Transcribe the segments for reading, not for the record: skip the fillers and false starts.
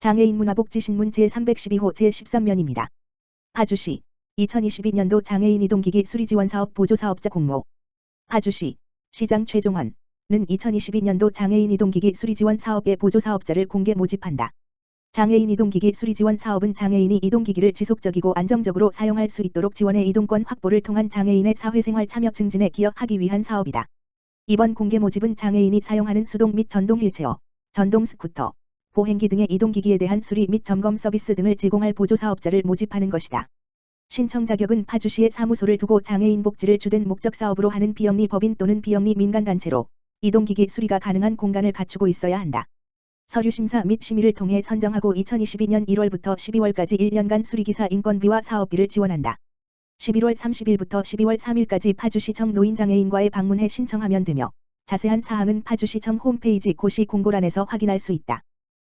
장애인 문화복지신문 제312호 제13면입니다. 파주시 2022년도 장애인 이동기기 수리지원사업 보조사업자 공모. 파주시 시장 최종환은 2022년도 장애인 이동기기 수리지원 사업의 보조사업자를 공개 모집한다. 장애인 이동기기 수리지원 사업은 장애인이 이동기기를 지속적이고 안정적으로 사용할 수 있도록 지원해 이동권 확보를 통한 장애인의 사회생활 참여 증진에 기여하기 위한 사업이다. 이번 공개 모집은 장애인이 사용하는 수동 및 전동 휠체어, 전동 스쿠터, 보행기 등의 이동기기에 대한 수리 및 점검 서비스 등을 제공할 보조사업자를 모집하는 것이다. 신청 자격은 파주시에 사무소를 두고 장애인 복지를 주된 목적 사업으로 하는 비영리 법인 또는 비영리 민간단체로 이동기기 수리가 가능한 공간을 갖추고 있어야 한다. 서류 심사 및 심의를 통해 선정하고 2022년 1월부터 12월까지 1년간 수리기사 인건비와 사업비를 지원한다. 11월 30일부터 12월 3일까지 파주시청 노인장애인과에 방문해 신청하면 되며 자세한 사항은 파주시청 홈페이지 고시 공고란에서 확인할 수 있다.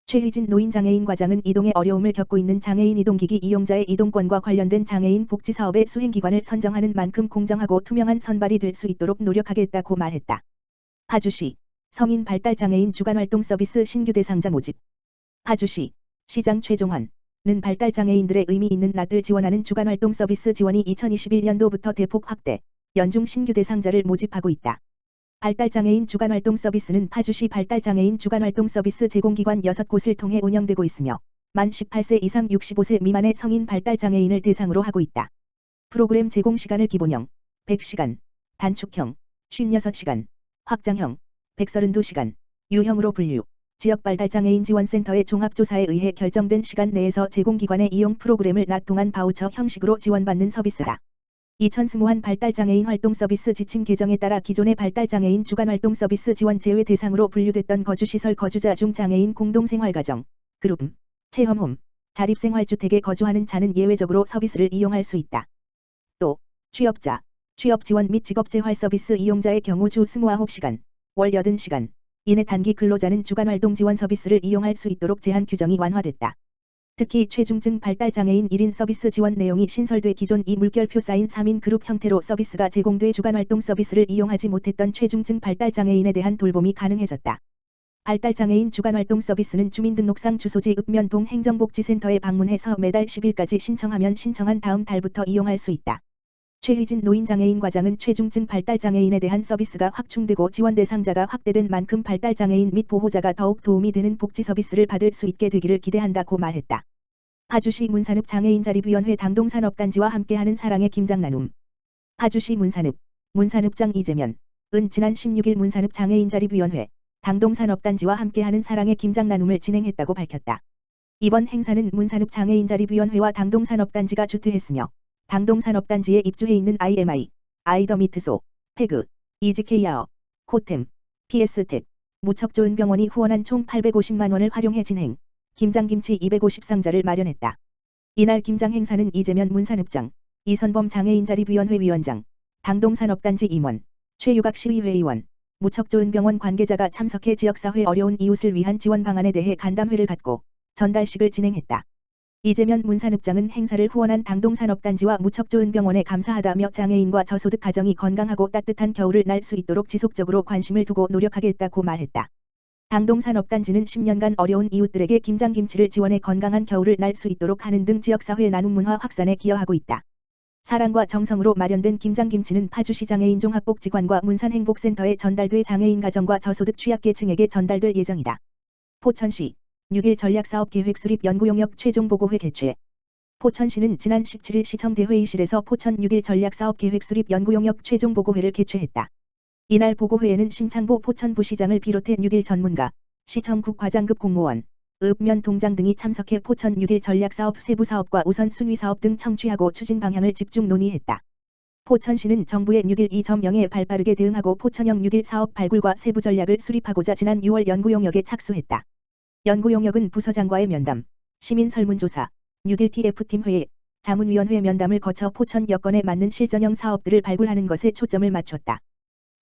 최희진 노인장애인 과장은 이동에 어려움을 겪고 있는 장애인 이동기기 이용자의 이동권과 관련된 장애인 복지사업의 수행기관을 선정하는 만큼 공정하고 투명한 선발이 될 수 있도록 노력하겠다고 말했다. 파주시 성인 발달장애인 주간활동 서비스 신규 대상자 모집. 파주시 시장 최종환은 발달장애인들의 의미 있는 낮을 지원하는 주간활동 서비스 지원이 2021년도부터 대폭 확대, 연중 신규 대상자를 모집하고 있다. 발달장애인 주간활동 서비스는 파주시 발달장애인 주간활동 서비스 제공기관 6곳을 통해 운영되고 있으며 만 18세 이상 65세 미만의 성인 발달장애인을 대상으로 하고 있다. 프로그램 제공 시간을 기본형 100시간, 단축형 56시간, 확장형 132시간, 유형으로 분류. 지역 발달장애인 지원센터의 종합조사에 의해 결정된 시간 내에서 제공기관의 이용 프로그램을 낮 동안 바우처 형식으로 지원받는 서비스다. 2021 발달장애인 활동 서비스 지침 개정에 따라 기존의 발달장애인 주간활동 서비스 지원 제외 대상으로 분류됐던 거주시설 거주자 중 장애인 공동생활가정, 그룹, 체험홈, 자립생활주택에 거주하는 자는 예외적으로 서비스를 이용할 수 있다. 또 취업자, 취업지원 및 직업재활 서비스 이용자의 경우 주 29시간, 월 80시간 이내 단기 근로자는 주간활동 지원 서비스를 이용할 수 있도록 제한 규정이 완화됐다. 특히 최중증 발달장애인 1인 서비스 지원 내용이 신설돼 기존 이 물결표 쌓인 3인 그룹 형태로 서비스가 제공돼 주간활동 서비스를 이용하지 못했던 최중증 발달장애인에 대한 돌봄이 가능해졌다. 발달장애인 주간활동 서비스는 주민등록상 주소지 읍면동 행정복지센터에 방문해서 매달 10일까지 신청하면 신청한 다음 달부터 이용할 수 있다. 최희진 노인장애인 과장은 최중증 발달장애인에 대한 서비스가 확충되고 지원 대상자가 확대된 만큼 발달장애인 및 보호자가 더욱 도움이 되는 복지 서비스를 받을 수 있게 되기를 기대한다고 말했다. 파주시 문산읍 장애인자립위원회 당동산업단지와 함께하는 사랑의 김장 나눔. 파주시 문산읍장 이재면은 지난 16일 문산읍 장애인자립위원회 당동산업단지와 함께하는 사랑의 김장 나눔을 진행했다고 밝혔다. 이번 행사는 문산읍 장애인자립위원회와 당동산업단지가 주최했으며 당동산업단지에 입주해 있는 IMI, 아이더미트소, 페그, 이지케이아어, 코템, PS텍, 무척좋은병원이 후원한 총 850만원을 활용해 진행, 김장김치 250상자를 마련했다. 이날 김장 행사는 이재면 문산읍장, 이선범 장애인자립위원회 위원장, 당동산업단지 임원, 최유각 시의회의원, 무척좋은병원 관계자가 참석해 지역사회 어려운 이웃을 위한 지원 방안에 대해 간담회를 갖고 전달식을 진행했다. 이재면 문산읍장은 행사를 후원한 당동산업단지와 무척좋은병원에 감사하다며 장애인과 저소득 가정이 건강하고 따뜻한 겨울을 날 수 있도록 지속적으로 관심을 두고 노력하겠다고 말했다. 당동산업단지는 10년간 어려운 이웃들에게 김장김치를 지원해 건강한 겨울을 날 수 있도록 하는 등 지역사회 나눔 문화 확산에 기여하고 있다. 사랑과 정성으로 마련된 김장김치는 파주시 장애인 종합복지관과 문산행복센터에 전달돼 장애인 가정과 저소득 취약계층에게 전달될 예정이다. 포천시 6일 전략사업계획 수립 연구용역 최종보고회 개최. 포천시는 지난 17일 시청대회의실에서 포천 6일 전략사업계획 수립 연구용역 최종보고회를 개최했다. 이날 보고회에는 심창보 포천부시장을 비롯해 6일 전문가, 시청국 과장급 공무원, 읍면 동장 등이 참석해 포천 6일 전략사업 세부사업과 우선순위사업 등 청취하고 추진 방향을 집중 논의했다. 포천시는 정부의 6일 2.0에 발빠르게 대응하고 포천형 6일 사업 발굴과 세부 전략을 수립하고자 지난 6월 연구용역에 착수했다. 연구용역은 부서장과의 면담, 시민 설문조사, 6일 TF팀 회의, 자문위원회 면담을 거쳐 포천 여건에 맞는 실전형 사업들을 발굴하는 것에 초점을 맞췄다.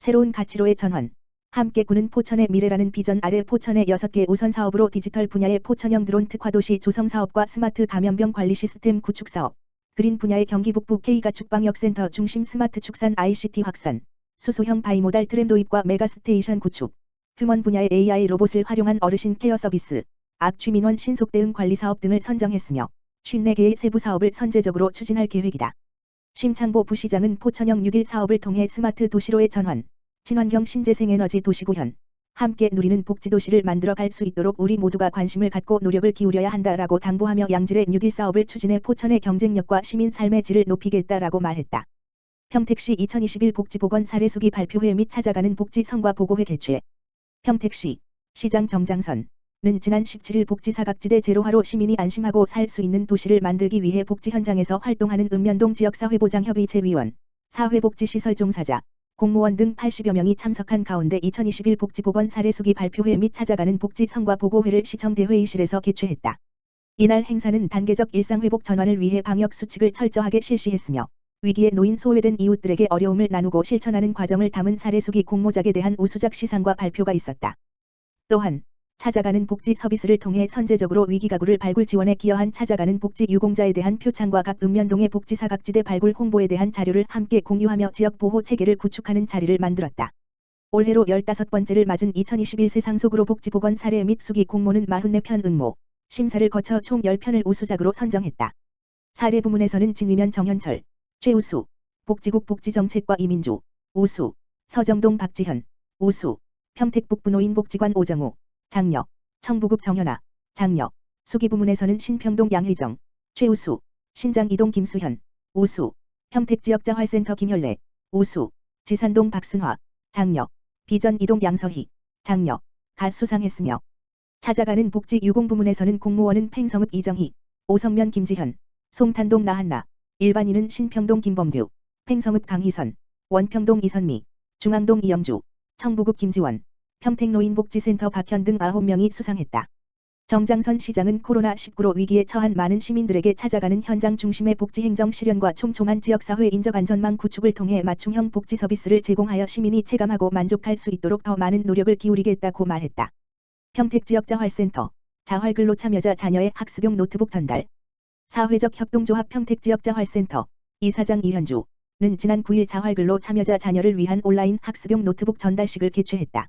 새로운 가치로의 전환, 함께 꾸는 포천의 미래라는 비전 아래 포천의 6개 우선 사업으로 디지털 분야의 포천형 드론 특화도시 조성 사업과 스마트 감염병 관리 시스템 구축 사업, 그린 분야의 경기 북부 K가축방역센터 중심 스마트 축산 ICT 확산, 수소형 바이모달 트램 도입과 메가스테이션 구축, 휴먼 분야의 AI 로봇을 활용한 어르신 케어 서비스, 악취민원 신속 대응 관리 사업 등을 선정했으며 54개의 세부 사업을 선제적으로 추진할 계획이다. 심창보 부시장은 포천형 6.1 사업을 통해 스마트 도시로의 전환, 친환경 신재생에너지 도시구현, 함께 누리는 복지도시를 만들어 갈 수 있도록 우리 모두가 관심을 갖고 노력을 기울여야 한다라고 당부하며 양질의 뉴딜 사업을 추진해 포천의 경쟁력과 시민 삶의 질을 높이겠다라고 말했다. 평택시 2021 복지보건 사례수기 발표회 및 찾아가는 복지 성과 보고회 개최. 평택시 시장 정장선은 지난 17일 복지사각지대 제로화로 시민이 안심하고 살 수 있는 도시를 만들기 위해 복지 현장에서 활동하는 읍면동 지역사회보장협의체위원, 사회복지시설 종사자, 공무원 등 80여 명이 참석한 가운데 2021 복지보건 사례수기 발표회 및 찾아가는 복지 성과 보고회를 시청 대회의실에서 개최했다. 이날 행사는 단계적 일상회복 전환을 위해 방역 수칙을 철저하게 실시했으며 위기에 놓인 소외된 이웃들에게 어려움을 나누고 실천하는 과정을 담은 사례수기 공모작에 대한 우수작 시상과 발표가 있었다. 또한 찾아가는 복지 서비스를 통해 선제적으로 위기가구를 발굴 지원에 기여한 찾아가는 복지 유공자에 대한 표창과 각 읍면동의 복지사각지대 발굴 홍보에 대한 자료를 함께 공유하며 지역 보호 체계를 구축하는 자리를 만들었다. 올해로 15번째를 맞은 2021 세상속으로 복지보건 사례 및 수기 공모는 44편 응모, 심사를 거쳐 총 10편을 우수작으로 선정했다. 사례 부문에서는 진위면 정현철, 최우수, 복지국 복지정책과 이민주, 우수, 서정동 박지현, 우수, 평택북부노인 복지관 오정우, 장려, 청부국 정현아, 장려, 수기 부문에서는 신평동 양희정, 최우수, 신장 이동 김수현, 우수, 평택지역자활센터 김현래, 우수, 지산동 박순화, 장려, 비전 이동 양서희, 장려, 가 수상했으며 찾아가는 복지 유공 부문에서는 공무원은 팽성읍 이정희, 오성면 김지현, 송탄동 나한나, 일반인은 신평동 김범규, 팽성읍 강희선, 원평동 이선미, 중앙동 이영주, 청부국 김지원, 평택노인복지센터 박현 등 9명이 수상했다. 정장선 시장은 코로나19로 위기에 처한 많은 시민들에게 찾아가는 현장 중심의 복지행정 실현과 촘촘한 지역사회 인적 안전망 구축을 통해 맞춤형 복지 서비스를 제공하여 시민이 체감하고 만족할 수 있도록 더 많은 노력을 기울이겠다고 말했다. 평택지역자활센터, 자활근로 참여자 자녀의 학습용 노트북 전달. 사회적 협동조합 평택지역자활센터, 이사장 이현주는 지난 9일 자활근로 참여자 자녀를 위한 온라인 학습용 노트북 전달식을 개최했다.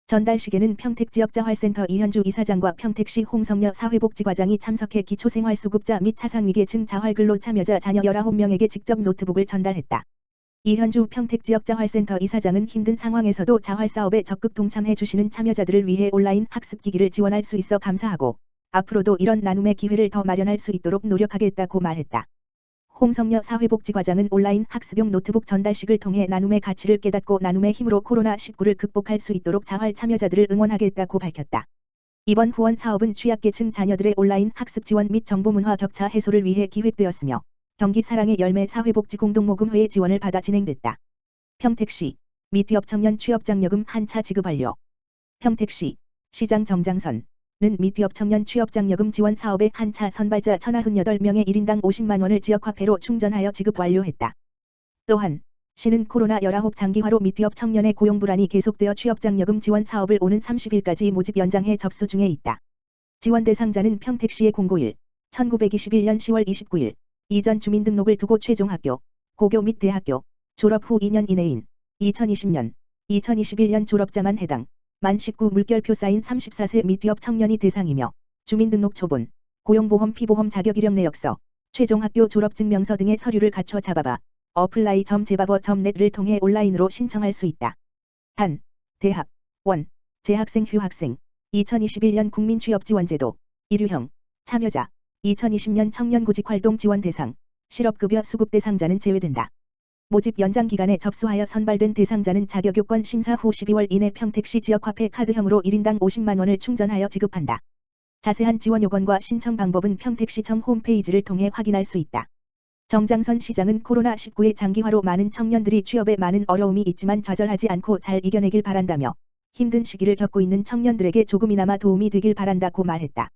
전달식에는 평택지역자활센터 이현주 이사장과 평택시 홍성여 사회복지과장이 참석해 기초생활수급자 및 차상위계층 자활근로 참여자 자녀 19명에게 직접 노트북을 전달했다. 이현주 평택지역자활센터 이사장은 힘든 상황에서도 자활사업에 적극 동참해 주시는 참여자들을 위해 온라인 학습기기를 지원할 수 있어 감사하고 앞으로도 이런 나눔의 기회를 더 마련할 수 있도록 노력하겠다고 말했다. 홍성여 사회복지과장은 온라인 학습용 노트북 전달식을 통해 나눔의 가치를 깨닫고 나눔의 힘으로 코로나19를 극복할 수 있도록 자활 참여자들을 응원하겠다고 밝혔다. 이번 후원 사업은 취약계층 자녀들의 온라인 학습 지원 및 정보문화 격차 해소를 위해 기획되었으며 경기 사랑의 열매 사회복지공동모금회의 지원을 받아 진행됐다. 평택시 미디업 청년 취업장려금 한차 지급 완료. 평택시 시장 정장선 는 미디업 청년 취업장려금 지원 사업의 한차 선발자 1098명의 1인당 50만원을 지역화폐로 충전하여 지급 완료했다. 또한 시는 코로나19 장기화로 미디업 청년의 고용 불안이 계속되어 취업장려금 지원 사업을 오는 30일까지 모집 연장해 접수 중에 있다. 지원 대상자는 평택시의 091, 1921년 10월 29일 이전 주민등록을 두고 최종 학교, 고교 및 대학교, 졸업 후 2년 이내인 2020년, 2021년 졸업자만 해당. 만 19 물결표 쌓인 34세 미디업 청년이 대상이며 주민등록 초본, 고용보험 피보험 자격 이력 내역서, 최종 학교 졸업증명서 등의 서류를 갖춰 잡아봐 apply.제바버.net를 통해 온라인으로 신청할 수 있다. 단, 대학, 원, 재학생 휴학생, 2021년 국민취업지원제도, 일유형, 참여자, 2020년 청년구직활동 지원 대상, 실업급여 수급 대상자는 제외된다. 모집 연장 기간에 접수하여 선발된 대상자는 자격요건 심사 후 12월 이내 평택시 지역화폐 카드형으로 1인당 50만원을 충전하여 지급한다. 자세한 지원 요건과 신청 방법은 평택시청 홈페이지를 통해 확인할 수 있다. 정장선 시장은 코로나19의 장기화로 많은 청년들이 취업에 많은 어려움이 있지만 좌절하지 않고 잘 이겨내길 바란다며 힘든 시기를 겪고 있는 청년들에게 조금이나마 도움이 되길 바란다고 말했다.